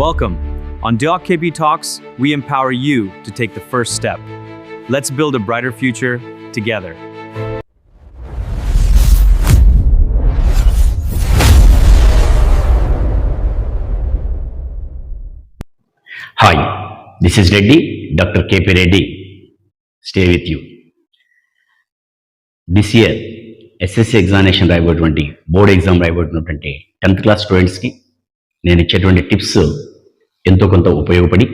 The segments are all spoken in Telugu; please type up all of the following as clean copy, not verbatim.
Welcome. On Doc KP Talks, we empower you to take the first step. Let's build a brighter future together. Hi, this is Reddy, Dr. KP Reddy. Stay with you. This year, SSC examination రాయబోటువంటి బోర్డ్ ఎగ్జామ్ రాయబోతున్నటువంటి 10th క్లాస్ స్టూడెంట్స్కి నేను ఇచ్చేటువంటి టిప్స్ ఎంతో కొంత ఉపయోగపడి,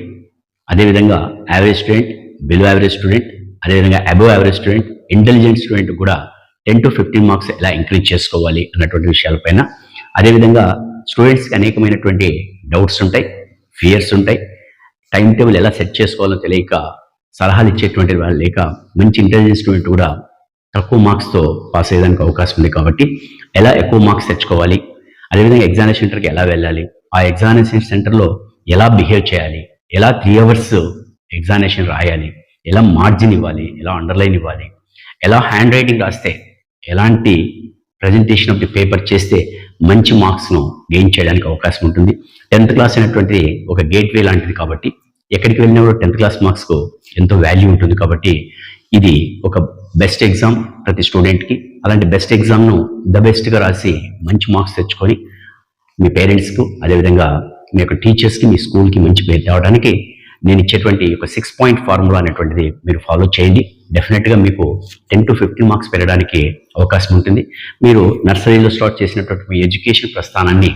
అదేవిధంగా average student, below average student, అదేవిధంగా above average student, intelligent student కూడా 10 to 15 మార్క్స్ ఎలా ఇంక్రీజ్ చేసుకోవాలి అన్నటువంటి విషయాలపైన, అదేవిధంగా స్టూడెంట్స్కి అనేకమైనటువంటి డౌట్స్ ఉంటాయి, ఫియర్స్ ఉంటాయి, టైం టేబుల్ ఎలా సెట్ చేసుకోవాలో తెలియక సలహాలు ఇచ్చేటువంటి వాళ్ళు లేక మంచి ఇంటెలిజెంట్ స్టూడెంట్ కూడా తక్కువ మార్క్స్తో పాస్ అయ్యేదానికి అవకాశం ఉంది. కాబట్టి ఎలా ఎక్కువ మార్క్స్ తెచ్చుకోవాలి, అదేవిధంగా ఎగ్జామినేషన్ సెంటర్కి ఎలా వెళ్ళాలి, ఆ ఎగ్జామినేషన్ సెంటర్లో ఎలా బిహేవ్ చేయాలి, ఎలా 3 hours ఎగ్జామినేషన్ రాయాలి, ఎలా మార్జిన్ ఇవ్వాలి, ఎలా అండర్లైన్ ఇవ్వాలి, ఎలా హ్యాండ్ రైటింగ్ రాస్తే, ఎలాంటి ప్రజెంటేషన్ ఆఫ్ ది పేపర్ చేస్తే మంచి మార్క్స్ను గెయిన్ చేయడానికి అవకాశం ఉంటుంది. 10th క్లాస్ అనేటువంటిది ఒక గేట్వే లాంటిది కాబట్టి ఎక్కడికి వెళ్ళినా కూడా 10th క్లాస్ మార్క్స్కు ఎంతో వాల్యూ ఉంటుంది. కాబట్టి ఇది ఒక బెస్ట్ ఎగ్జామ్ ప్రతి స్టూడెంట్కి. అలాంటి బెస్ట్ ఎగ్జామ్ను ద బెస్ట్గా రాసి మంచి మార్క్స్ తెచ్చుకొని మీ పేరెంట్స్కు, అదేవిధంగా మీ యొక్క టీచర్స్కి, మీ స్కూల్కి మంచి పేరు తేవడానికి నేను ఇచ్చేటువంటి ఒక 6 point ఫార్ములా అనేటువంటిది మీరు ఫాలో చేయండి. డెఫినెట్గా మీకు 10 to 15 మార్క్స్ పెరగడానికి అవకాశం ఉంటుంది. మీరు నర్సరీలో స్టార్ట్ చేసినటువంటి మీ ఎడ్యుకేషన్ ప్రస్థానాన్ని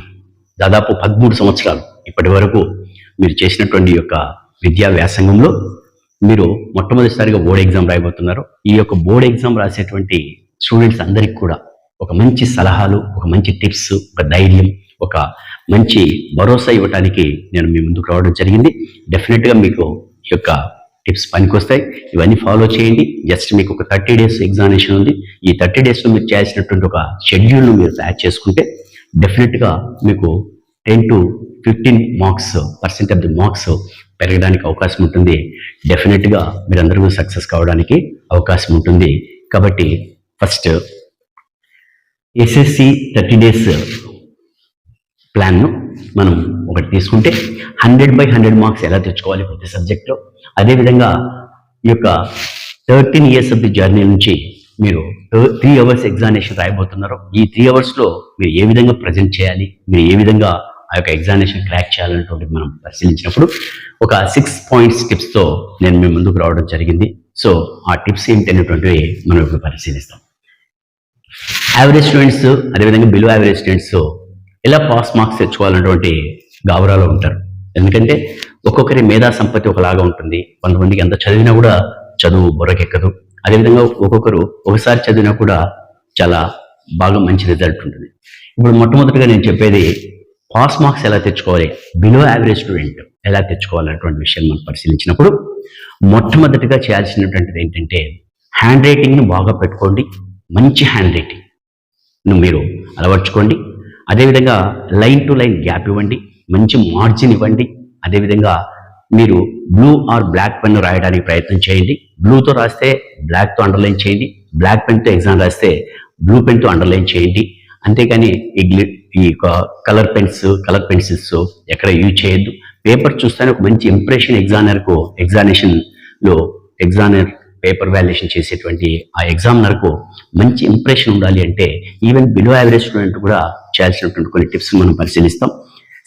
దాదాపు 13 సంవత్సరాలు ఇప్పటి వరకు మీరు చేసినటువంటి యొక్క విద్యా వ్యాసంగంలో మీరు మొట్టమొదటిసారిగా బోర్డ్ ఎగ్జామ్ రాయబోతున్నారు. ఈ యొక్క బోర్డ్ ఎగ్జామ్ రాసేటువంటి స్టూడెంట్స్ అందరికీ కూడా ఒక మంచి సలహాలు, ఒక మంచి టిప్స్, ఒక ధైర్యం, ఒక మంచి భరోసా ఇవ్వడానికి నేను మీ ముందుకు రావడం జరిగింది. డెఫినెట్గా మీకు ఈ యొక్క టిప్స్ పనికొస్తాయి. ఇవన్నీ ఫాలో చేయండి. జస్ట్ మీకు ఒక 30 days ఎగ్జామినేషన్ ఉంది. ఈ 30 daysలో మీరు చేయాల్సినటువంటి ఒక షెడ్యూల్ను మీరు తయారు చేసుకుంటే డెఫినెట్గా మీకు 10 to 15 marks percent of the marks పెరగడానికి అవకాశం ఉంటుంది. డెఫినెట్గా మీరందరూ సక్సెస్ కావడానికి అవకాశం ఉంటుంది. కాబట్టి ఫస్ట్ SSC 30 days ప్లాన్ను మనం ఒకటి తీసుకుంటే 100/100 మార్క్స్ ఎలా తెచ్చుకోవాలి ప్రతి సబ్జెక్ట్లో, అదేవిధంగా ఈ యొక్క 13 years ఆఫ్ ది జర్నీ నుంచి మీరు 3 hours ఎగ్జామినేషన్ రాయబోతున్నారు. ఈ 3 hours మీరు ఏ విధంగా ప్రజెంట్ చేయాలి, మీరు ఏ విధంగా ఆ యొక్క ఎగ్జామినేషన్ క్రాక్ చేయాలనేటువంటిది మనం పరిశీలించినప్పుడు ఒక 6 points టిప్స్తో నేను మీ ముందుకు రావడం జరిగింది. సో ఆ టిప్స్ ఏంటనేటువంటివి మనం ఇప్పుడు పరిశీలిస్తాం. యావరేజ్ స్టూడెంట్స్, అదేవిధంగా బిలో యావరేజ్ స్టూడెంట్స్ ఎలా పాస్ మార్క్స్ తెచ్చుకోవాలన్నటువంటి గాబరాలో ఉంటారు. ఎందుకంటే ఒక్కొక్కరి మేధా సంపత్తి ఒకలాగా ఉంటుంది. కొంతమందికి ఎంత చదివినా కూడా చదువు బుర్రకెక్కదు. అదేవిధంగా ఒక్కొక్కరు ఒకసారి చదివినా కూడా చాలా బాగా మంచి రిజల్ట్ ఉంటుంది. ఇప్పుడు మొట్టమొదటిగా నేను చెప్పేది పాస్ మార్క్స్ ఎలా తెచ్చుకోవాలి, బిలో యావరేజ్ స్టూడెంట్ ఎలా తెచ్చుకోవాలన్నటువంటి విషయం మనం పరిశీలించినప్పుడు మొట్టమొదటిగా చేయాల్సినటువంటిది ఏంటంటే హ్యాండ్ రైటింగ్ను బాగా పెట్టుకోండి. మంచి హ్యాండ్ రైటింగ్ను మీరు అలవర్చుకోండి. అదేవిధంగా లైన్ టు లైన్ గ్యాప్ ఇవ్వండి, మంచి మార్జిన్ ఇవ్వండి. అదేవిధంగా మీరు బ్లూ ఆర్ బ్లాక్ పెన్ రాయడానికి ప్రయత్నం చేయండి. బ్లూతో రాస్తే బ్లాక్తో అండర్లైన్ చేయండి, బ్లాక్ పెన్తో ఎగ్జామ్ రాస్తే బ్లూ పెన్తో అండర్లైన్ చేయండి. అంతేకాని ఈ కలర్ పెన్సిల్స్ ఎక్కడ యూజ్ చేయొద్దు. పేపర్ చూస్తేనే ఒక మంచి ఇంప్రెషన్ ఎగ్జామినర్ పేపర్ వాల్యుయేషన్ చేసేటువంటి ఆ ఎగ్జామినర్కు మంచి ఇంప్రెషన్ ఉండాలి అంటే ఈవెన్ బిలో యావరేజ్ స్టూడెంట్ కూడా చేయాల్సినటువంటి కొన్ని టిప్స్ మనం పరిశీలిస్తాం.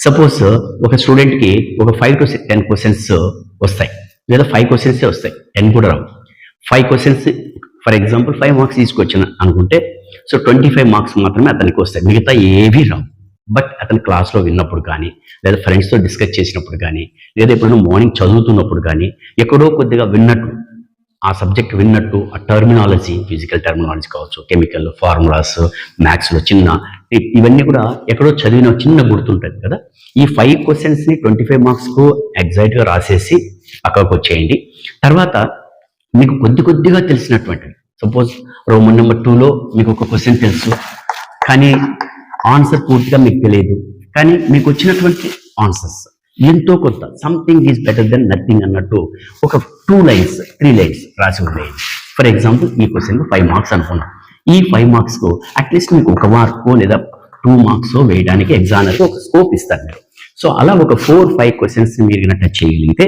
సపోజ్ ఒక స్టూడెంట్కి ఒక 5 to 10 questions వస్తాయి, లేదా 5 questions వస్తాయి, 10 కూడా రావు. 5 questions ఫర్ ఎగ్జాంపుల్ 5 మార్క్స్ తీసుకొచ్చాను అనుకుంటే, సో 25 మార్క్స్ మాత్రమే అతనికి వస్తాయి, మిగతా ఏవీ రావు. బట్ అతను క్లాస్లో విన్నప్పుడు కానీ, లేదా ఫ్రెండ్స్తో డిస్కస్ చేసినప్పుడు కానీ, లేదా ఎప్పుడైనా మార్నింగ్ చదువుతున్నప్పుడు కానీ ఎక్కడో కొద్దిగా విన్నట్టు, ఆ సబ్జెక్ట్ విన్నట్టు, ఆ టర్మినాలజీ, ఫిజికల్ టర్మినాలజీ కావచ్చు, కెమికల్ ఫార్ములాస్, మ్యాథ్స్లో ఇవన్నీ కూడా ఎక్కడో చదివిన చిన్న గుర్తుంటుంది కదా. ఈ 5 questions 25 మార్క్స్కు ఎగ్జాక్ట్గా రాసేసి పక్కకు వచ్చేయండి. తర్వాత మీకు కొద్దిగా తెలిసినటువంటి, సపోజ్ రోమన్ నెంబర్ 2లో మీకు ఒక క్వశ్చన్ తెలుసు, కానీ ఆన్సర్ పూర్తిగా మీకు తెలియదు, కానీ మీకు వచ్చినటువంటి ఆన్సర్స్ ఎంతో కొంత something is better than nothing అన్నట్టు ఒక 2 lines 3 lines రాసి ఉండేది. ఫర్ ఎగ్జాంపుల్ ఈ క్వశ్చన్కు 5 మార్క్స్ అనుకున్నాం. ఈ 5 మార్క్స్కు అట్లీస్ట్ మీకు 1 మార్క్ లేదా 2 మార్క్స్ వేయడానికి ఎగ్జామినర్కి ఒక స్కోప్ ఇస్తారు. మీరు సో అలా ఒక 4-5 క్వశ్చన్స్ మీరు కనుక టచ్ చేయగలిగితే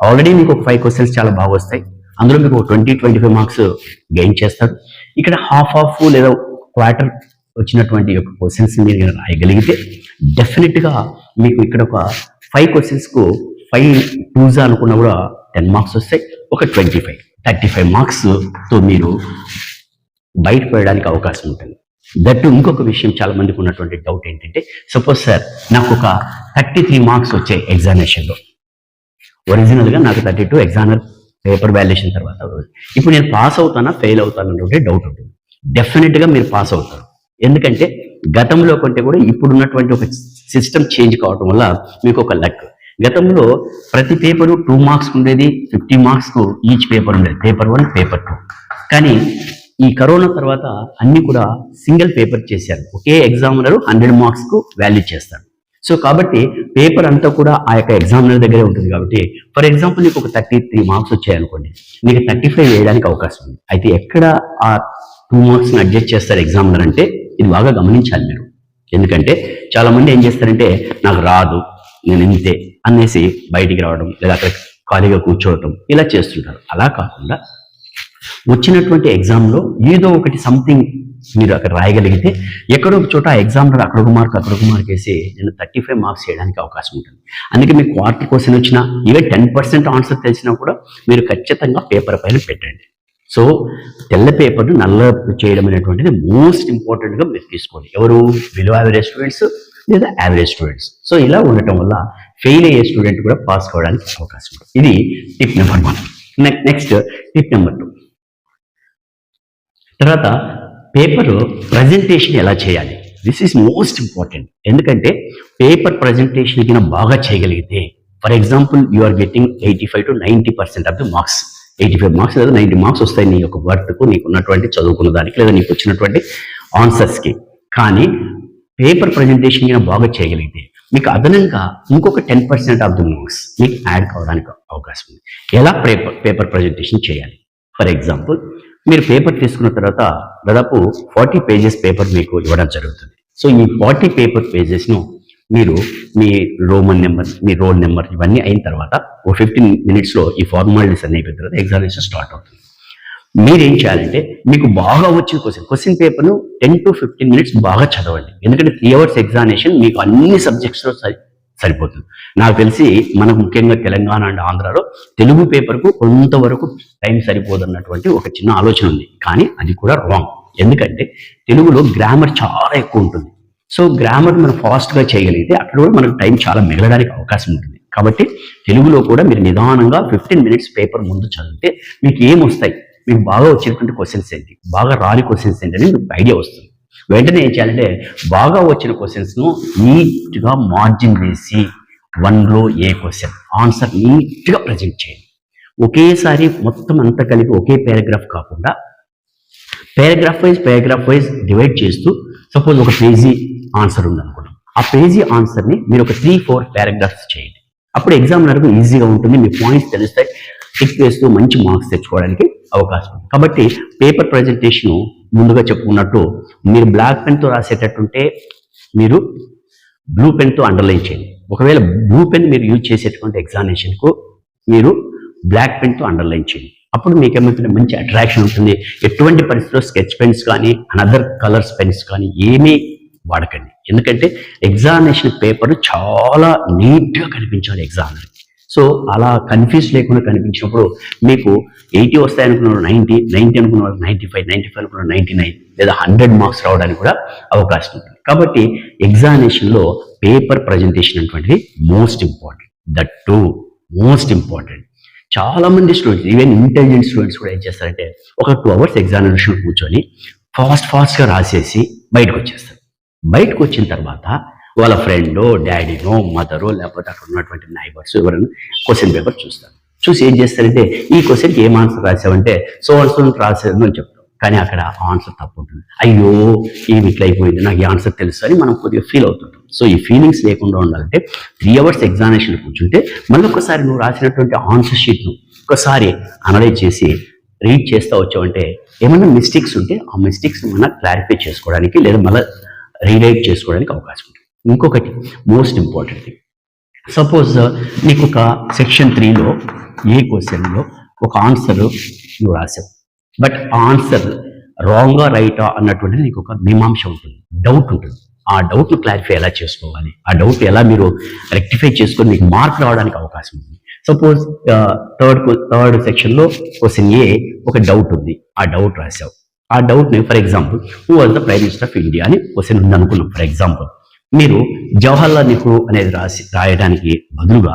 ఆల్రెడీ మీకు ఒక 5 క్వశ్చన్స్ చాలా బాగా వస్తాయి. అందులో మీకు 20-25 మార్క్స్ గెయిన్ చేస్తారు. ఇక్కడ హాఫ్ లేదా క్వార్టర్ వచ్చినటువంటి యొక్క క్వశ్చన్స్ మీరు కనుక రాయగలిగితే డెఫినెట్గా మీకు ఇక్కడ ఒక 5 క్వశ్చన్స్కు 5 2s అనుకున్నా కూడా 10 మార్క్స్ వస్తాయి. ఒక 35 మార్క్స్తో మీరు బయటపడడానికి అవకాశం ఉంటుంది. దట్టు ఇంకొక విషయం చాలా మందికి ఉన్నటువంటి డౌట్ ఏంటంటే, సపోజ్ సార్ నాకు ఒక 33 మార్క్స్ వచ్చాయి ఎగ్జామినేషన్లో, ఒరిజినల్గా నాకు 32 ఎగ్జామినర్ పేపర్ వాల్యుయేషన్ తర్వాత, ఇప్పుడు నేను పాస్ అవుతానా ఫెయిల్ అవుతాను అనే డౌట్ ఉంటుంది. డెఫినెట్గా మీరు పాస్ అవుతారు. ఎందుకంటే గతంలో కంటే కూడా ఇప్పుడున్నటువంటి ఒక సిస్టమ్ చేంజ్ కావడం వల్ల మీకు ఒక లక్. గతంలో ప్రతి పేపరు 2 మార్క్స్ ఉండేది, 50 మార్క్స్కు ఈచ్ పేపర్ ఉండేది, పేపర్ 1 పేపర్ 2. కానీ ఈ కరోనా తర్వాత అన్ని కూడా సింగిల్ పేపర్ చేశారు. ఒకే ఎగ్జామినర్ 100 మార్క్స్కు వాల్యూ చేస్తారు. సో కాబట్టి పేపర్ అంతా కూడా ఆ యొక్క ఎగ్జామినర్ దగ్గరే ఉంటుంది. కాబట్టి ఫర్ ఎగ్జాంపుల్ నీకు ఒక 33 మార్క్స్ వచ్చాయనుకోండి, నీకు 35 వేయడానికి అవకాశం ఉంది. అయితే ఎక్కడ ఆ 2 మార్క్స్ని అడ్జస్ట్ చేస్తారు ఎగ్జామినర్ అంటే, ఇది బాగా గమనించాలి మీరు. ఎందుకంటే చాలా మంది ఏం చేస్తారంటే, నాకు రాదు, నేను ఇంతే అనేసి బయటికి రావడం, లేదా అక్కడ ఖాళీగా కూర్చోవటం, ఇలా చేస్తుంటారు. అలా కాకుండా వచ్చినటువంటి ఎగ్జామ్లో ఏదో ఒకటి సంథింగ్ మీరు అక్కడ రాయగలిగితే ఎక్కడో ఒక చోట ఆ ఎగ్జామ్లో అక్కడొక మార్క్ వేసి నేను 35 మార్క్స్ చేయడానికి అవకాశం ఉంటుంది. అందుకే మీకు క్వార్టర్ క్వశ్చన్ వచ్చినా, ఈవెన్ 10% ఆన్సర్ తెలిసినా కూడా మీరు ఖచ్చితంగా పేపర్ పైన పెట్టండి. సో తెల్ల పేపర్ను నల్ల చేయడం అనేటువంటిది మోస్ట్ ఇంపార్టెంట్గా మీరు తీసుకోండి. ఎవరు? బిలో యావరేజ్ స్టూడెంట్స్ లేదా యావరేజ్ స్టూడెంట్స్. సో ఇలా ఉండటం వల్ల ఫెయిల్ అయ్యే స్టూడెంట్ కూడా పాస్ కావడానికి అవకాశం ఉంటుంది. ఇది tip number 1. Next tip number 2. తర్వాత పేపర్ ప్రజెంటేషన్ ఎలా చేయాలి? This is most important. ఎందుకంటే పేపర్ ప్రజెంటేషన్ కింద బాగా చేయగలిగితే, for example you are getting 85 to 90% of the marks. 85 marks లేదా 90 మార్క్స్ వస్తాయి నీ యొక్క వర్త్కు, నీకు ఉన్నటువంటి చదువుకున్న దానికి లేదా నీకు వచ్చినటువంటి ఆన్సర్స్కి. కానీ పేపర్ ప్రజెంటేషన్ కింద బాగా చేయగలిగితే మీకు అదనంగా ఇంకొక 10% ఆఫ్ ద మార్క్స్ మీకు యాడ్ కావడానికి అవకాశం ఉంది. ఎలా పేపర్ ప్రజెంటేషన్ చేయాలి? ఫర్ ఎగ్జాంపుల్ మీరు పేపర్ తీసుకున్న తర్వాత దాదాపు 40 పేజెస్ పేపర్ మీకు ఇవ్వడం జరుగుతుంది. సో ఈ 40 పేపర్ పేజెస్ను మీరు మీ రోమన్ నెంబర్, మీ రోల్ నెంబర్ ఇవన్నీ అయిన తర్వాత ఓ 15 minutesలో ఈ ఫార్మాలిటీస్ అన్ని అయిపోయిన తర్వాత ఎగ్జామినేషన్ స్టార్ట్ అవుతుంది. మీరేం చేయాలంటే, మీకు బాగా వచ్చిన క్వశ్చన్ పేపర్ను 10 to 15 minutes బాగా చదవండి. ఎందుకంటే 3 hours ఎగ్జామినేషన్ మీకు అన్ని సబ్జెక్ట్స్లో సరిపోతుంది. నాకు తెలిసి మనకు ముఖ్యంగా తెలంగాణ అండ్ ఆంధ్రాలో తెలుగు పేపర్కు కొంతవరకు టైం సరిపోదన్నటువంటి ఒక చిన్న ఆలోచన ఉంది. కానీ అది కూడా రాంగ్. ఎందుకంటే తెలుగులో గ్రామర్ చాలా ఎక్కువ ఉంటుంది. సో గ్రామర్ మనం ఫాస్ట్గా చేయగలిగితే అక్కడ కూడా మనకు టైం చాలా మిగలడానికి అవకాశం ఉంటుంది. కాబట్టి తెలుగులో కూడా మీరు నిదానంగా 15 minutes పేపర్ ముందు చదివితే మీకు ఏమొస్తాయి, మీకు బాగా వచ్చేటువంటి క్వశ్చన్స్ ఏంటి, బాగా రాని క్వశ్చన్స్ ఏంటి అని మీకు ఐడియా వస్తుంది. వెంటనే ఏం చేయాలంటే, బాగా వచ్చిన క్వశ్చన్స్ను నీట్గా మార్జిన్ వేసి 1 ఏ క్వశ్చన్ ఆన్సర్ నీట్గా ప్రజెంట్ చేయండి. ఒకేసారి మొత్తం అంతా కలిపి ఒకే పారాగ్రాఫ్ కాకుండా పారాగ్రాఫ్ వైజ్ డివైడ్ చేస్తూ, సపోజ్ ఒక పేజీ ఆన్సర్ ఉందనుకున్నాం, ఆ పేజీ ఆన్సర్ని మీరు ఒక 3-4 పారాగ్రాఫ్స్ చేయండి. అప్పుడు ఎగ్జామినర్కు ఈజీగా ఉంటుంది, మీ పాయింట్స్ తెలుస్తాయి, టిక్ వేస్తూ మంచి మార్క్స్ తెచ్చుకోవడానికి అవకాశం ఉంది. కాబట్టి పేపర్ ప్రజెంటేషన్ ముందుగా చెప్పుకున్నట్టు, మీరు బ్లాక్ పెన్తో రాసేటట్టుంటే మీరు బ్లూ పెన్తో అండర్లైన్ చేయండి. ఒకవేళ బ్లూ పెన్ మీరు యూజ్ చేసేటువంటి ఎగ్జామినేషన్కు మీరు బ్లాక్ పెన్తో అండర్లైన్ చేయండి. అప్పుడు మీకు ఏమవుతుంది, మంచి అట్రాక్షన్ ఉంటుంది. ఎటువంటి పరిస్థితుల్లో స్కెచ్ పెన్స్ కానీ అనదర్ కలర్స్ పెన్స్ కానీ ఏమీ వాడకండి. ఎందుకంటే ఎగ్జామినేషన్ పేపర్ చాలా నీట్గా కనిపించాలి ఎగ్జామినర్. సో అలా కన్ఫ్యూజ్ లేకుండా కనిపించినప్పుడు మీకు 80 వస్తాయి అనుకున్నారు 90 అనుకున్నారు 95 అనుకున్నారు 99 లేదా 100 మార్క్స్ రావడానికి కూడా అవకాశం ఉంటుంది. కాబట్టి ఎగ్జామినేషన్లో పేపర్ ప్రజెంటేషన్ అనేటువంటిది most important. That to most important. చాలా మంది స్టూడెంట్స్, ఈవెన్ ఇంటెలిజెంట్ స్టూడెంట్స్ కూడా ఏం చేస్తారంటే, ఒక 2 hours ఎగ్జామినేషన్ కూర్చొని ఫాస్ట్గా రాసేసి బయటకు వచ్చేస్తారు. బయటకు వచ్చిన తర్వాత వాళ్ళ ఫ్రెండో, డాడీనో, మదరో, లేకపోతే అక్కడ ఉన్నటువంటి నైబర్స్ ఎవరైనా క్వశ్చన్ పేపర్ చూస్తారు. చూసి ఏం చేస్తారంటే, ఈ క్వశ్చన్కి ఏం ఆన్సర్ రాసావంటే సో రాసేది అని చెప్తాం. కానీ అక్కడ ఆన్సర్ తప్పు ఉంటుంది. అయ్యో ఇది ఇట్లా అయిపోయింది, నాకు ఈ ఆన్సర్ తెలుసు అని మనం కొద్దిగా ఫీల్ అవుతుంటాం. సో ఈ ఫీలింగ్స్ లేకుండా ఉండాలంటే 3 hours ఎగ్జామినేషన్ కూర్చుంటే మళ్ళీ ఒకసారి నువ్వు రాసినటువంటి ఆన్సర్ షీట్ను ఒకసారి అనలైజ్ చేసి రీడ్ చేస్తూ వచ్చావంటే ఏమైనా మిస్టేక్స్ ఉంటే ఆ మిస్టేక్స్ మనం క్లారిఫై చేసుకోవడానికి లేదా మళ్ళీ రీరైట్ చేసుకోవడానికి అవకాశం ఉంటుంది. ఇంకొకటి మోస్ట్ ఇంపార్టెంట్ థింగ్, సపోజ్ నీకు ఒక సెక్షన్ 3లో ఏ క్వశ్చన్లో ఒక ఆన్సర్ నువ్వు రాసావు, బట్ ఆ ఆన్సర్ రాంగా రైటా అన్నటువంటిది నీకు ఒక మీమాంస ఉంటుంది, డౌట్ ఉంటుంది. ఆ డౌట్ను క్లారిఫై ఎలా చేసుకోవాలి, ఆ డౌట్ ఎలా మీరు రెక్టిఫై చేసుకొని మీకు మార్క్ రావడానికి అవకాశం ఉంది. సపోజ్ థర్డ్ సెక్షన్లో క్వశ్చన్ ఏ ఒక డౌట్ ఉంది, ఆ డౌట్ రాసావు. ఆ డౌట్ని for example who was the prime minister of India అని క్వశ్చన్ ఉంది అనుకున్నాం. ఫర్ ఎగ్జాంపుల్ మీరు జవహర్లాల్ నెహ్రూ అనేది రాయడానికి బదులుగా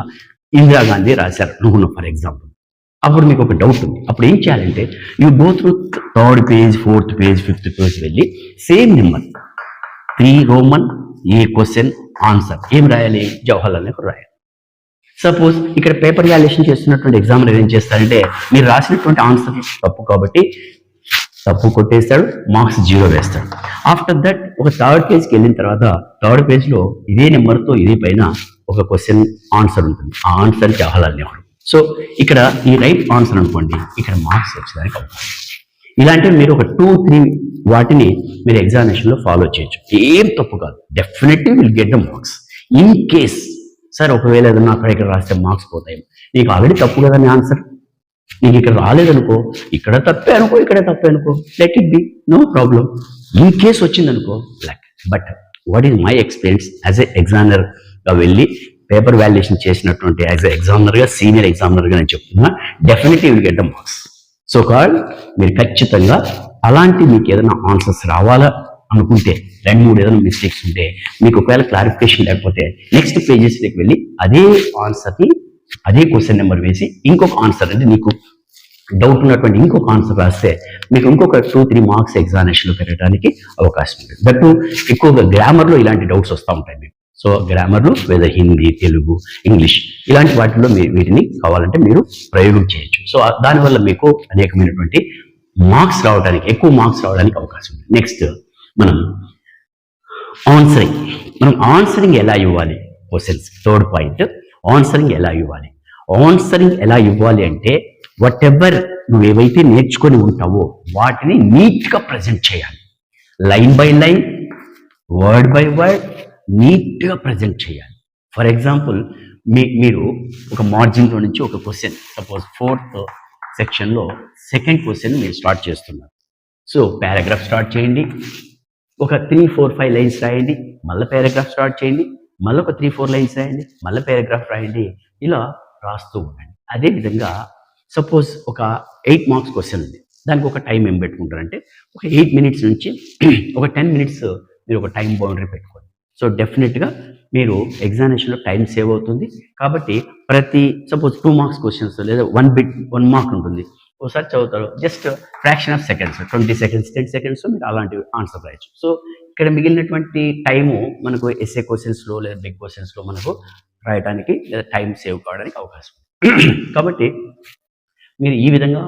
ఇందిరాగాంధీ రాశారు అనుకున్నాం ఫర్ ఎగ్జాంపుల్. అప్పుడు మీకు ఒక డౌట్ ఉంది. అప్పుడు ఏం చేయాలంటే you go through third page, fourth page, fifth page వెళ్ళి సేమ్ నెంబర్ 3 రోమన్ ఏ క్వశ్చన్ ఆన్సర్ ఏం రాయాలి, జవహర్లాల్ నెహ్రూ రాయాలి. సపోజ్ ఇక్కడ పేపర్ వాల్యుయేషన్ చేస్తున్నటువంటి ఎగ్జామ్లో ఏం చేస్తారంటే మీరు రాసినటువంటి ఆన్సర్ తప్పు కాబట్టి తప్పు కొట్టేస్తాడు, మార్క్స్ 0 వేస్తాడు. ఆఫ్టర్ దట్ ఒక థర్డ్ పేజ్కి వెళ్ళిన తర్వాత థర్డ్ పేజ్లో ఇదే నెంబర్తో ఇదే పైన ఒక క్వశ్చన్ ఆన్సర్ ఉంటుంది. ఆ ఆన్సర్ జవహర్లాల్ నెహ్రూ. సో ఇక్కడ ఈ రైట్ ఆన్సర్ అనుకోండి, ఇక్కడ మార్క్స్ వచ్చేదానికి అవకాశం. ఇలాంటివి మీరు ఒక 2-3 వాటిని మీరు ఎగ్జామినేషన్లో ఫాలో చేయొచ్చు. ఏం తప్పు కాదు, definitely will get the marks. In case sir ఒకవేళ ఏదన్నా అక్కడ ఇక్కడ రాస్తే మార్క్స్ పోతాయి, నీకు ఆల్రెడీ తప్పు కదా నీ ఆన్సర్, నీకు ఇక్కడ రాలేదనుకో, ఇక్కడ తప్పే అనుకో, ఇక్కడ తప్పే అనుకో, let it be, no problem. In case వచ్చిందనుకో block. But what is my experience as a ఎగ్జామినర్గా వెళ్ళి పేపర్ వాల్యుయేషన్ చేసినటువంటి యాజ్ ఎ ఎగ్జామినర్గా, సీనియర్ ఎగ్జామినర్గా నేను చెప్తున్నా, definitely will get the marks. So కాల్ మీరు ఖచ్చితంగా అలాంటి మీకు ఏదైనా ఆన్సర్స్ రావాలా అనుకుంటే 2-3 ఏదైనా మిస్టేక్స్ ఉంటే మీకు ఒకవేళ క్లారిఫికేషన్ లేకపోతే నెక్స్ట్ పేజెస్లోకి వెళ్ళి అదే ఆన్సర్ని అదే క్వశ్చన్ నెంబర్ వేసి ఇంకొక ఆన్సర్ అంటే నీకు డౌట్ ఉన్నటువంటి ఇంకొక ఆన్సర్ రాస్తే మీకు ఇంకొక 2-3 మార్క్స్ ఎగ్జామినేషన్లో పెరగడానికి అవకాశం ఉంటుంది. దట్టు ఎక్కువగా గ్రామర్లో ఇలాంటి డౌట్స్ వస్తూ ఉంటాయి మీకు. సో గ్రామర్లో లేదా హిందీ, తెలుగు, ఇంగ్లీష్ ఇలాంటి వాటిలో వీటిని కావాలంటే మీరు ప్రయోగం చేయొచ్చు. సో దానివల్ల మీకు అనేకమైనటువంటి మార్క్స్ రావడానికి, ఎక్కువ మార్క్స్ రావడానికి అవకాశం ఉంది. నెక్స్ట్ మనం ఆన్సరింగ్ ఎలా ఇవ్వాలి క్వశ్చన్స్. థర్డ్ పాయింట్, ఆన్సరింగ్ ఎలా ఇవ్వాలి. ఆన్సరింగ్ ఎలా ఇవ్వాలి అంటే వాట్ ఎవర్ నువ్వు ఏవైతే నేర్చుకొని ఉంటావో వాటిని నీట్గా ప్రజెంట్ చేయాలి. Line by line, word by word నీట్గా ప్రజెంట్ చేయాలి. ఫర్ ఎగ్జాంపుల్ మీరు ఒక మార్జిన్లో నుంచి ఒక క్వశ్చన్, సపోజ్ 4th సెక్షన్లో సెకండ్ క్వశ్చన్ మీరు స్టార్ట్ చేస్తున్నారు. సో పారాగ్రాఫ్ స్టార్ట్ చేయండి, ఒక 3-4-5 లైన్స్ రాయండి, మళ్ళీ పారాగ్రాఫ్ స్టార్ట్ చేయండి, మళ్ళీ ఒక 3-4 లైన్స్ రాయండి, మళ్ళీ పారాగ్రాఫ్ రాయండి, ఇలా రాస్తూ ఉండండి. అదేవిధంగా సపోజ్ ఒక 8 మార్క్స్ క్వశ్చన్ ఉంది, దానికి ఒక టైం ఏం పెట్టుకుంటారంటే ఒక 8 మినిట్స్ నుంచి ఒక 10 మినిట్స్ మీరు ఒక టైం బౌండరీ పెట్టుకోండి. సో డెఫినెట్గా మీరు ఎగ్జామినేషన్లో టైం సేవ్ అవుతుంది. కాబట్టి ప్రతి సపోజ్ 2 మార్క్స్ క్వశ్చన్స్ లేదా 1 మార్క్ ఉంటుంది, ఒకసారి చదువుతారు, just fraction of seconds, 20 seconds, 10 seconds మీరు అలాంటి ఆన్సర్ రాయొచ్చు. సో ఇక్కడ మిగిలినటువంటి టైము మనకు ఎస్ఏ క్వశ్చన్స్లో లేదా బిగ్ క్వశ్చన్స్లో మనకు రాయడానికి లేదా టైం సేవ్ కావడానికి అవకాశం ఉంది. కాబట్టి మీరు ఈ విధంగా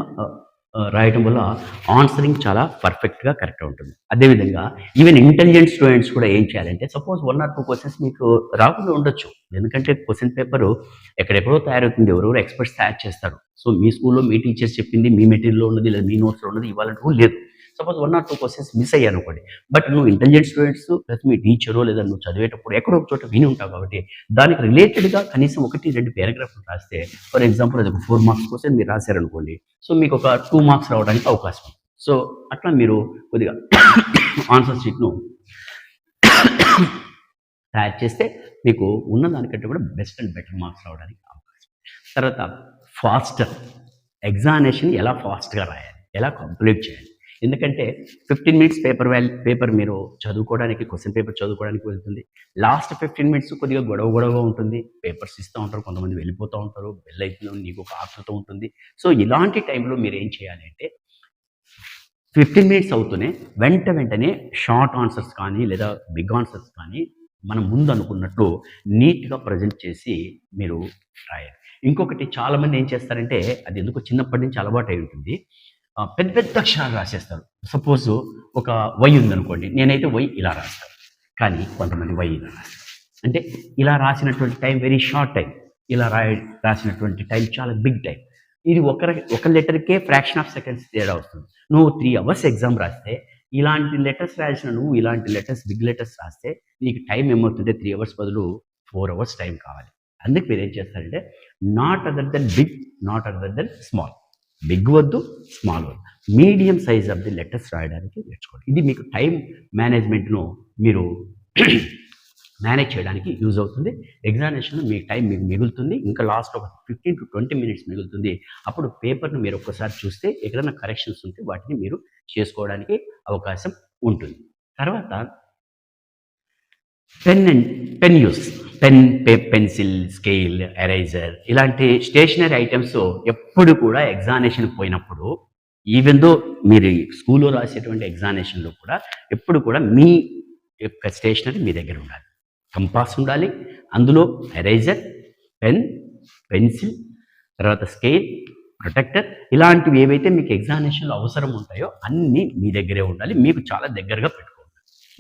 రాయటం వల్ల ఆన్సరింగ్ చాలా పర్ఫెక్ట్గా కరెక్ట్గా ఉంటుంది. అదేవిధంగా ఈవెన్ ఇంటెలిజెంట్ స్టూడెంట్స్ కూడా ఏం చేయాలంటే సపోజ్ 1 or 2 క్వశ్చన్స్ మీకు రాకుండా ఉండొచ్చు, ఎందుకంటే క్వశ్చన్ పేపరు ఎక్కడెక్కడో తయారవుతుంది, ఎవరెవరో ఎక్స్పర్ట్స్ తయారు చేస్తారు. సో మీ స్కూల్లో మీ టీచర్స్ చెప్పింది మీ మెటీరియల్లో ఉన్నది లేదా మీ నోట్స్లో ఉన్నది ఇవ్వాలంటూ లేదు. సపోజ్ 1 or 2 క్వశ్చన్స్ మిస్ అయ్యాను అనుకోండి, బట్ నువ్వు ఇంటెలిజెంట్ స్టూడెంట్స్ లేదా మీ టీచరో లేదా నువ్వు చదివేటప్పుడు ఎక్కడో ఒక చోట విని ఉంటావు కాబట్టి దానికి రిలేటెడ్గా కనీసం 1-2 పారాగ్రాఫ్లు రాస్తే, ఫర్ ఎగ్జాంపుల్ అది ఒక 4 మార్క్స్ క్వశ్చన్ మీరు రాశారనుకోండి, సో మీకు ఒక 2 మార్క్స్ రావడానికి అవకాశం ఉంది. సో అట్లా మీరు కొద్దిగా ఆన్సర్ షీట్ను తయారు చేస్తే మీకు ఉన్న దానికంటే కూడా బెస్ట్ అండ్ బెటర్ మార్క్స్ రావడానికి అవకాశం. తర్వాత ఫాస్టర్, ఎగ్జామినేషన్ ఎలా ఫాస్ట్గా రాయాలి, ఎలా కంప్లీట్ చేయాలి. ఎందుకంటే 15 మినిట్స్ పేపర్ మీరు చదువుకోవడానికి, క్వశ్చన్ పేపర్ చదువుకోవడానికి వెళ్తుంది. లాస్ట్ 15 మినిట్స్ కొద్దిగా గొడవగా ఉంటుంది, పేపర్స్ ఇస్తూ ఉంటారు, కొంతమంది వెళ్ళిపోతూ ఉంటారు, బెల్ అవుతుంది, నీకు ఒక ఆతృత ఉంటుంది. సో ఇలాంటి టైంలో మీరు ఏం చేయాలి అంటే 15 మినిట్స్ అవుతూనే వెంటనే షార్ట్ ఆన్సర్స్ కానీ లేదా బిగ్ ఆన్సర్స్ కానీ మనం ముందు అనుకున్నట్టు నీట్గా ప్రజెంట్ చేసి మీరు రాయాలి. ఇంకొకటి చాలామంది ఏం చేస్తారంటే, అది ఎందుకో చిన్నప్పటి నుంచి అలవాటు అయి ఉంటుంది, పెద్ద అక్షరాలు రాసేస్తారు. సపోజ్ ఒక వై ఉందనుకోండి, నేనైతే వై ఇలా రాస్తాను, కానీ కొంతమంది వై ఇలా రాస్తారు. అంటే ఇలా రాసినటువంటి టైం వెరీ షార్ట్ టైం, ఇలా రాసినటువంటి టైం చాలా బిగ్ టైం. ఇది ఒక లెటర్కే ఫ్రాక్షన్ ఆఫ్ సెకండ్స్ తేడా వస్తుంది. నువ్వు 3 hours ఎగ్జామ్ రాస్తే ఇలాంటి లెటర్స్ రాసిన నువ్వు ఇలాంటి లెటర్స్ బిగ్ లెటర్స్ రాస్తే నీకు టైం ఏమవుతుంటే 3 hours బదులు 4 hours టైం కావాలి. అందుకు మీరు ఏం చేస్తారంటే not other than big, not other than small. Big వద్దు, స్మాల్ వద్దు, medium size of the letters రాయడానికి నేర్చుకోండి. ఇది మీకు టైం మేనేజ్మెంట్ను మీరు మేనేజ్ చేయడానికి యూజ్ అవుతుంది. ఎగ్జామినేషన్లో మీ టైం మీకు మిగులుతుంది. ఇంకా లాస్ట్ ఒక 15 to 20 మినిట్స్ మిగులుతుంది. అప్పుడు పేపర్ను మీరు ఒక్కసారి చూస్తే ఎక్కడైనా కరెక్షన్స్ ఉంటే వాటిని మీరు చేసుకోవడానికి అవకాశం ఉంటుంది. తర్వాత pen use, pencil, scale, eraser ఇలాంటి స్టేషనరీ ఐటమ్స్ ఎప్పుడు కూడా ఎగ్జామినేషన్ పోయినప్పుడు, ఈవెన్ దో మీరు స్కూల్లో రాసేటువంటి ఎగ్జామినేషన్లో కూడా ఎప్పుడు కూడా మీ యొక్క స్టేషనరీ మీ దగ్గర ఉండాలి. కంపాస్ ఉండాలి, అందులో ఎరేజర్, పెన్, పెన్సిల్, తర్వాత స్కేల్, ప్రొటెక్టర్ ఇలాంటివి ఏవైతే మీకు ఎగ్జామినేషన్లో అవసరం ఉంటాయో అన్నీ మీ దగ్గరే ఉండాలి. మీకు చాలా దగ్గరగా పెట్టుకోవాలి.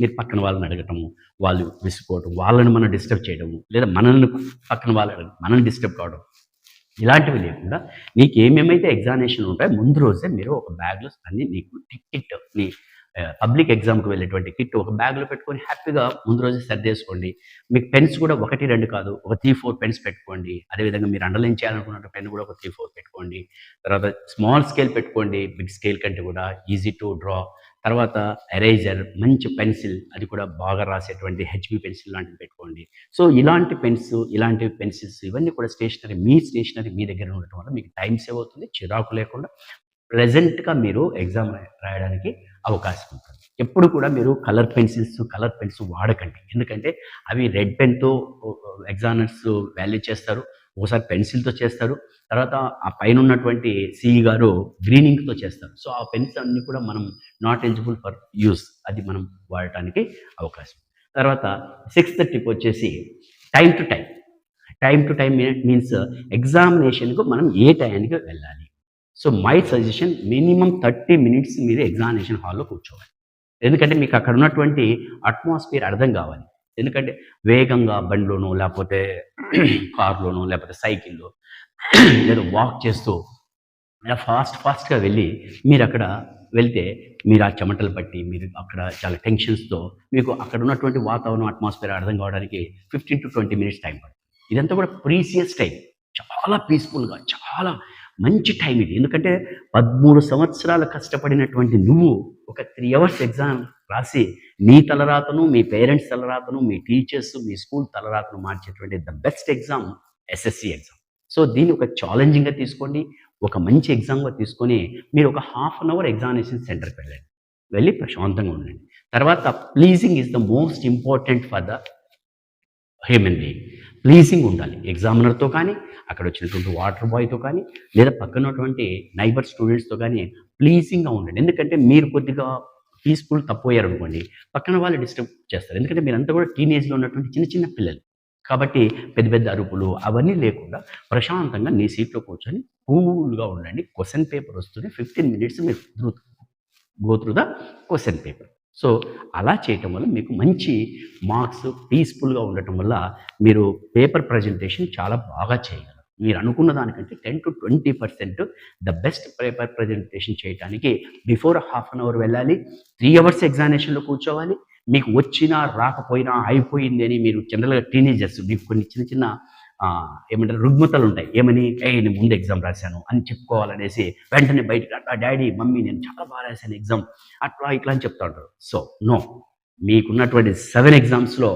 మీరు పక్కన వాళ్ళని అడగటము, వాళ్ళు విసుకోవడం, వాళ్ళని మనం డిస్టర్బ్ చేయడము, లేదా మనల్ని పక్కన వాళ్ళు అడగడం, మనల్ని డిస్టర్బ్ కావడం ఇలాంటివి లేకుండా నీకు ఏమేమైతే ఎగ్జామినేషన్ ఉంటాయో ముందు రోజే మీరు ఒక బ్యాగ్లో అన్నీ నీకు కిట్, నీ పబ్లిక్ ఎగ్జామ్కి వెళ్ళేటువంటి కిట్ ఒక బ్యాగ్లో పెట్టుకొని హ్యాపీగా ముందు రోజే సర్దేసుకోండి. మీకు పెన్స్ కూడా 1, 2 కాదు, ఒక 3, 4 పెన్స్ పెట్టుకోండి. అదేవిధంగా మీరు అండర్లైన్ చేయాలనుకున్న పెన్ కూడా ఒక 3, 4 పెట్టుకోండి. తర్వాత స్మాల్ స్కేల్ పెట్టుకోండి, బిగ్ స్కేల్ కంటే కూడా ఈజీ టు డ్రా. తర్వాత ఎరేజర్, మంచి పెన్సిల్, అది కూడా బాగా రాసేటువంటి హెచ్బి పెన్సిల్ లాంటివి పెట్టుకోండి. సో ఇలాంటి పెన్స్, ఇలాంటి పెన్సిల్స్ ఇవన్నీ కూడా స్టేషనరీ మీ దగ్గర ఉండటం వల్ల మీకు టైం సేవ్ అవుతుంది, చిరాకు లేకుండా ప్లెజెంట్గా మీరు ఎగ్జామ్ రాయడానికి అవకాశం ఉంటుంది. ఎప్పుడు కూడా మీరు కలర్ పెన్స్ వాడకండి. ఎందుకంటే అవి రెడ్ పెన్తో ఎగ్జామినర్స్ వాల్యూ చేస్తారు, ఒకసారి పెన్సిల్తో చేస్తారు, తర్వాత ఆ పైన ఉన్నటువంటి సిఈ గారు గ్రీనింగ్తో చేస్తారు. సో ఆ పెన్స్ అన్నీ కూడా మనం నాట్ ఎలిజిబుల్ ఫర్ యూస్, అది మనం వాడటానికి అవకాశం. తర్వాత 6th టిప్ వచ్చేసి టైం టు టైం మీన్స్ ఎగ్జామినేషన్కు మనం ఏ టైంకి వెళ్ళాలి. So my suggestion minimum 30 minutes మీరు ఎగ్జామినేషన్ హాల్లో కూర్చోవాలి. ఎందుకంటే మీకు అక్కడ ఉన్నటువంటి అట్మాస్ఫియర్ అర్థం కావాలి. ఎందుకంటే వేగంగా బండిలోనో, లేకపోతే కార్లోనో, లేకపోతే సైకిల్లో, లేదా వాక్ చేస్తూ ఇలా ఫాస్ట్గా వెళ్ళి మీరు అక్కడ వెళ్తే మీరు ఆ చెమటలు పట్టి మీరు అక్కడ చాలా టెన్షన్స్తో మీకు అక్కడ ఉన్నటువంటి వాతావరణం, అట్మాస్ఫియర్ అర్థం కావడానికి 15 to 20 మినిట్స్ టైం పడుతుంది. ఇదంతా కూడా ప్రీసియస్ టైం, చాలా పీస్ఫుల్గా, చాలా మంచి టైం ఇది. ఎందుకంటే 13 సంవత్సరాలు కష్టపడినటువంటి నువ్వు ఒక 3 hours ఎగ్జామ్ రాసి నీ తలరాతను, మీ పేరెంట్స్ తలరాతను, మీ టీచర్స్, మీ స్కూల్ తలరాతను మార్చేటువంటి the best exam SSC exam. So దీన్ని ఒక ఛాలెంజింగ్గా తీసుకోండి, ఒక మంచి ఎగ్జామ్గా తీసుకొని మీరు ఒక 1/2 hour ఎగ్జామినేషన్ సెంటర్కి వెళ్ళండి, వెళ్ళి ప్రశాంతంగా ఉండండి. తర్వాత pleasing is the most important for the human being. Pleasing ఉండాలి ఎగ్జామినర్తో కానీ, అక్కడ వచ్చినటువంటి వాటర్ బాయ్తో కానీ, లేదా పక్కన ఉన్నటువంటి నైబర్ స్టూడెంట్స్తో కానీ ప్లీజింగ్గా ఉండండి. ఎందుకంటే మీరు కొద్దిగా పీస్ఫుల్ తప్పోయారు అనుకోండి, పక్కన వాళ్ళు డిస్టర్బ్ చేస్తారు. ఎందుకంటే మీరంతా కూడా టీనేజ్లో ఉన్నటువంటి చిన్న పిల్లలు కాబట్టి పెద్ద అరుపులు అవన్నీ లేకుండా ప్రశాంతంగా నీ సీట్లో కూర్చొని కూల్గా ఉండండి. క్వశ్చన్ పేపర్ వస్తుంది, 15 మినిట్స్ మీరు go through the question paper. So అలా చేయటం వల్ల మీకు మంచి మార్క్స్, పీస్ఫుల్గా ఉండటం వల్ల మీరు పేపర్ ప్రజెంటేషన్ చాలా బాగా చేయగలరు. మీరు అనుకున్న దానికంటే 10 to 20% the best paper presentation చేయడానికి బిఫోర్ 1/2 hour వెళ్ళాలి. 3 hours ఎగ్జామినేషన్లో కూర్చోవాలి. మీకు వచ్చినా రాకపోయినా అయిపోయింది అని మీరు జనరల్గా టీనేజర్స్ మీకు కొన్ని చిన్న ఏమంటారు రుగ్మతలు ఉంటాయి. ఏమని నేను ముందు ఎగ్జామ్ రాశాను అని చెప్పుకోవాలనేసి వెంటనే బయటకు డాడీ మమ్మీ నేను చాలా బాగా రాశాను ఎగ్జామ్ అట్లా ఇట్లా అని చెప్తా ఉంటారు. సో నో, మీకున్నటువంటి 7 ఎగ్జామ్స్లో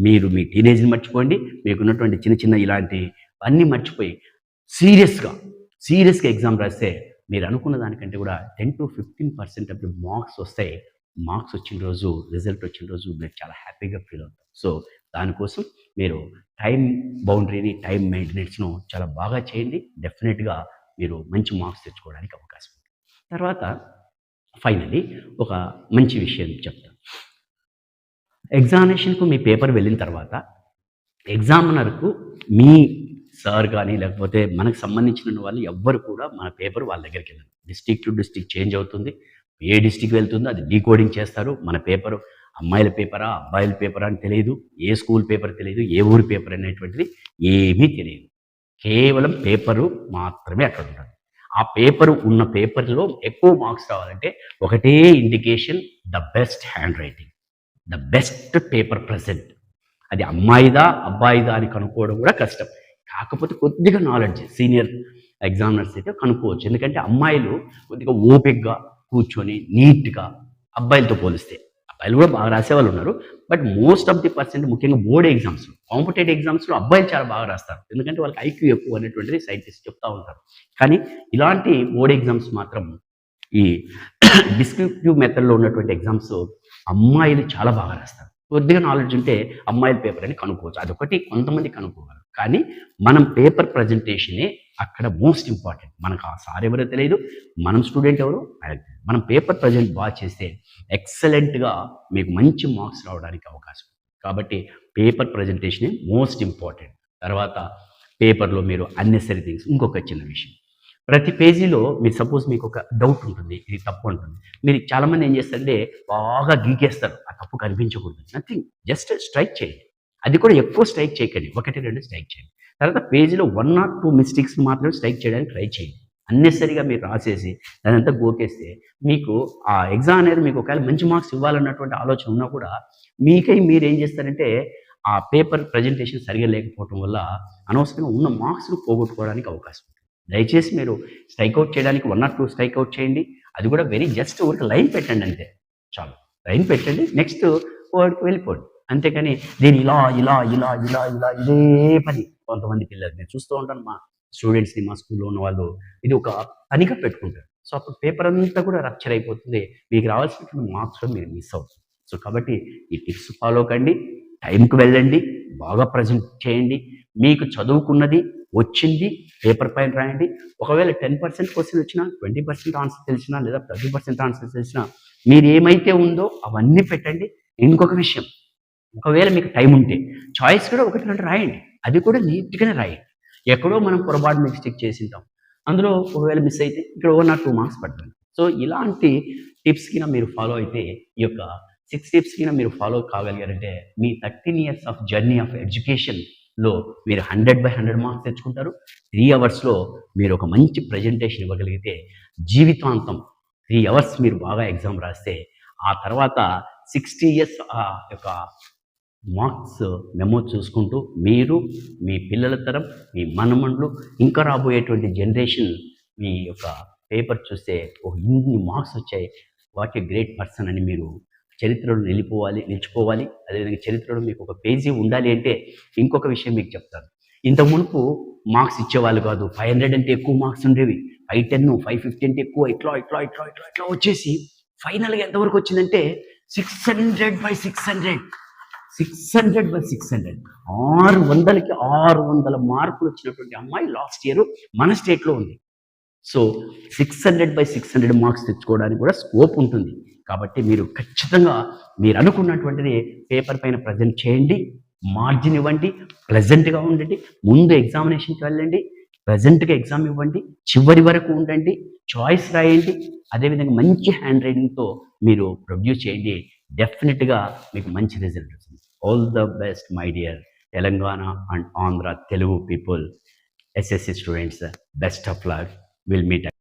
మీరు మీ టీనేజ్ని మర్చిపోండి. మీకున్నటువంటి చిన్న ఇలాంటి అన్నీ మర్చిపోయి సీరియస్గా ఎగ్జామ్ రాస్తే మీరు అనుకున్న దానికంటే కూడా 10 to 15% ఆఫ్ ది మార్క్స్ వస్తాయి. మార్క్స్ వచ్చిన రోజు, రిజల్ట్ వచ్చిన రోజు మీరు చాలా హ్యాపీగా ఫీల్ అవుతారు. సో దానికోసం మీరు టైం బౌండరీని, టైం మెయింటెనెన్స్ను చాలా బాగా చేయండి. డెఫినెట్గా మీరు మంచి మార్క్స్ తెచ్చుకోవడానికి అవకాశం ఉంది. తర్వాత ఫైనలీ ఒక మంచి విషయం చెప్తాను. ఎగ్జామినేషన్కు మీ పేపర్ వెళ్ళిన తర్వాత ఎగ్జామినర్కు మీ సార్ కానీ లేకపోతే మనకు సంబంధించిన వాళ్ళు ఎవ్వరు కూడా మన పేపర్ వాళ్ళ దగ్గరికి వెళ్ళరు. డిస్ట్రిక్ట్ టు డిస్ట్రిక్ట్ చేంజ్ అవుతుంది. ఏ డిస్ట్రిక్ట్ వెళ్తుందో అది డీకోడింగ్ చేస్తారు. మన పేపరు అమ్మాయిల పేపరా, అబ్బాయిల పేపరా అని తెలియదు, ఏ స్కూల్ పేపర్ తెలియదు, ఏ ఊరి పేపర్ అనేటువంటిది ఏమీ తెలియదు. కేవలం పేపరు మాత్రమే అక్కడ ఉంటుంది. ఆ పేపరు ఉన్న పేపర్లో ఎక్కువ మార్క్స్ రావాలంటే ఒకటే indication, the best hand writing, the best paper present. అది అమ్మాయిదా అబ్బాయిదా అని కనుక్కోవడం కూడా కష్టం. కాకపోతే కొద్దిగా నాలెడ్జ్ సీనియర్ ఎగ్జామినర్స్ అయితే కనుక్కోవచ్చు. ఎందుకంటే అమ్మాయిలు కొద్దిగా ఓపికగా కూర్చొని నీట్గా అబ్బాయిలతో పోలిస్తే అబ్బాయిలు కూడా బాగా రాసేవాళ్ళు ఉన్నారు. But most of the percent ముఖ్యంగా బోర్డ్ ఎగ్జామ్స్ కాంపిటేటివ్ ఎగ్జామ్స్లో అబ్బాయిలు చాలా బాగా రాస్తారు. ఎందుకంటే వాళ్ళకి ఐక్యూ ఎక్కువ అనేటువంటిది సైంటిస్ట్ చెప్తా ఉంటారు. కానీ ఇలాంటి బోర్డ్ ఎగ్జామ్స్ మాత్రం ఈ డిస్క్రిప్టివ్ మెథడ్లో ఉన్నటువంటి ఎగ్జామ్స్ అమ్మాయిలు చాలా బాగా రాస్తారు. కొద్దిగా నాలెడ్జ్ ఉంటే అమ్మాయిల పేపర్ అని కనుక్కోవచ్చు. అదొకటి కొంతమంది కనుక్కోగలరు. కానీ మనం పేపర్ ప్రజెంటేషనే అక్కడ మోస్ట్ ఇంపార్టెంట్. మనకు ఆ సార్ ఎవరో తెలియదు, మనం స్టూడెంట్ ఎవరో ఆయనకు తెలియదు. మనం పేపర్ ప్రజెంట్ బాగా చేస్తే ఎక్సలెంట్గా మీకు మంచి మార్క్స్ రావడానికి అవకాశం ఉంది. కాబట్టి పేపర్ ప్రజెంటేషనే మోస్ట్ ఇంపార్టెంట్. తర్వాత పేపర్లో మీరు అన్నెసరీ థింగ్స్, ఇంకొక చిన్న విషయం, ప్రతి పేజీలో మీరు సపోజ్ మీకు ఒక డౌట్ ఉంటుంది, ఇది తప్పు ఉంటుంది. మీరు చాలామంది ఏం చేస్తారంటే బాగా గీకేస్తారు, ఆ తప్పు కనిపించకూడదు. నథింగ్, జస్ట్ స్ట్రైక్ చేయండి. అది కూడా ఎక్కువ స్ట్రైక్ చేయకండి, 1-2 స్ట్రైక్ చేయండి. తర్వాత పేజీలో 1 or 2 మిస్టేక్స్ మాత్రమే స్ట్రైక్ చేయడానికి ట్రై చేయండి. అన్నెసరిగా మీరు రాసేసి దానంతా గోకేస్తే మీకు ఆ ఎగ్జామ్ అనేది మీకు ఒకవేళ మంచి మార్క్స్ ఇవ్వాలన్నటువంటి ఆలోచన ఉన్నా కూడా మీకై మీరు ఏం చేస్తారంటే ఆ పేపర్ ప్రజెంటేషన్ సరిగా లేకపోవడం వల్ల అనవసరంగా ఉన్న మార్క్స్ను పోగొట్టుకోవడానికి అవకాశం ఉంది. దయచేసి మీరు స్ట్రైక్అవుట్ చేయడానికి 1 or 2 స్ట్రైక్అవుట్ చేయండి. అది కూడా వెరీ జస్ట్ ఒక లైన్ పెట్టండి అంతే చాలు. లైన్ పెట్టండి, నెక్స్ట్ వర్డ్కి వెళ్ళిపోండి. అంతేకాని దీని ఇలా ఇలా ఇలా ఇలా ఇలా ఇదే పని కొంతమంది పిల్లలు నేను చూస్తూ ఉంటాను. మా స్టూడెంట్స్ని మా స్కూల్లో ఉన్న వాళ్ళు ఇది ఒక పనిగా పెట్టుకుంటారు. సో అప్పుడు పేపర్ అంతా కూడా రప్చర్ అయిపోతుంది, మీకు రావాల్సినటువంటి మార్క్స్ మీరు మిస్ అవుతుంది. సో కాబట్టి ఈ టిప్స్ ఫాలో కండి, టైంకి వెళ్ళండి, బాగా ప్రజెంట్ చేయండి. మీకు చదువుకున్నది వచ్చింది పేపర్ పైన రాయండి. ఒకవేళ 10% క్వశ్చన్ వచ్చినా, 20% ఆన్సర్ తెలిసినా, లేదా 30% ఆన్సర్ తెలిసినా మీరు ఏమైతే ఉందో అవన్నీ పెట్టండి. ఇంకొక విషయం, ఒకవేళ మీకు టైం ఉంటే చాయిస్ కూడా 1-2 రాయండి, అది కూడా నీట్గానే రాయండి. ఎక్కడో మనం పొరపాటు మిస్టేక్ చేసి ఉంటాం, అందులో ఒకవేళ మిస్ అయితే ఇక్కడ 1 or 2 మార్క్స్ పడుతుంది. సో ఇలాంటి టిప్స్ కింద మీరు ఫాలో అయితే, ఈ యొక్క 6 టిప్స్ కింద మీరు ఫాలో కాగలిగారంటే మీ 13 years ఆఫ్ జర్నీ ఆఫ్ ఎడ్యుకేషన్లో మీరు 100/100 మార్క్స్ తెచ్చుకుంటారు. 3 అవర్స్లో మీరు ఒక మంచి ప్రజెంటేషన్ ఇవ్వగలిగితే జీవితాంతం 3 అవర్స్ మీరు బాగా ఎగ్జామ్ రాస్తే ఆ తర్వాత 60 years ఆ యొక్క మార్క్స్ మెమో చూసుకుంటూ మీరు, మీ పిల్లల తరం, మీ మనమండ్లు, ఇంకా రాబోయేటువంటి జనరేషన్ మీ యొక్క పేపర్ చూస్తే ఒక ఇన్ని మార్క్స్ వచ్చాయి, వాట్ ఏ గ్రేట్ పర్సన్ అని మీరు చరిత్రలో నిలిచిపోవాలి. అదేవిధంగా చరిత్రలో మీకు ఒక పేజీ ఉండాలి. అంటే ఇంకొక విషయం మీకు చెప్తాను. ఇంతకు మునుపు మార్క్స్ ఇచ్చేవాళ్ళు కాదు, 500 అంటే ఎక్కువ మార్క్స్ ఉండేవి, 510, 550 అంటే ఎక్కువ, ఇట్లా ఇట్లా ఇట్లా ఇట్లా ఇట్లా వచ్చేసి ఫైనల్గా ఎంతవరకు వచ్చిందంటే 600/600 600/600 600కి 600 మార్కులు వచ్చినటువంటి అమ్మాయి లాస్ట్ ఇయర్ మన స్టేట్లో ఉంది. సో 600/600 మార్క్స్ తెచ్చుకోవడానికి కూడా స్కోప్ ఉంటుంది. కాబట్టి మీరు ఖచ్చితంగా మీరు అనుకున్నటువంటిది పేపర్ పైన ప్రజెంట్ చేయండి, మార్జిన్ ఇవ్వండి, ప్లెజెంట్గా ఉండండి. ముందు ఎగ్జామినేషన్కి వెళ్ళండి, ప్లెజెంట్గా ఎగ్జామ్ ఇవ్వండి, చివరి వరకు ఉండండి, చాయిస్ రాయండి. అదేవిధంగా మంచి హ్యాండ్ రైటింగ్తో మీరు ప్రొడ్యూస్ చేయండి. డెఫినెట్గా మీకు మంచి రిజల్ట్ వస్తుంది. All the best my dear Telangana and Andhra Telugu people, SSC students, best of luck. Will meet.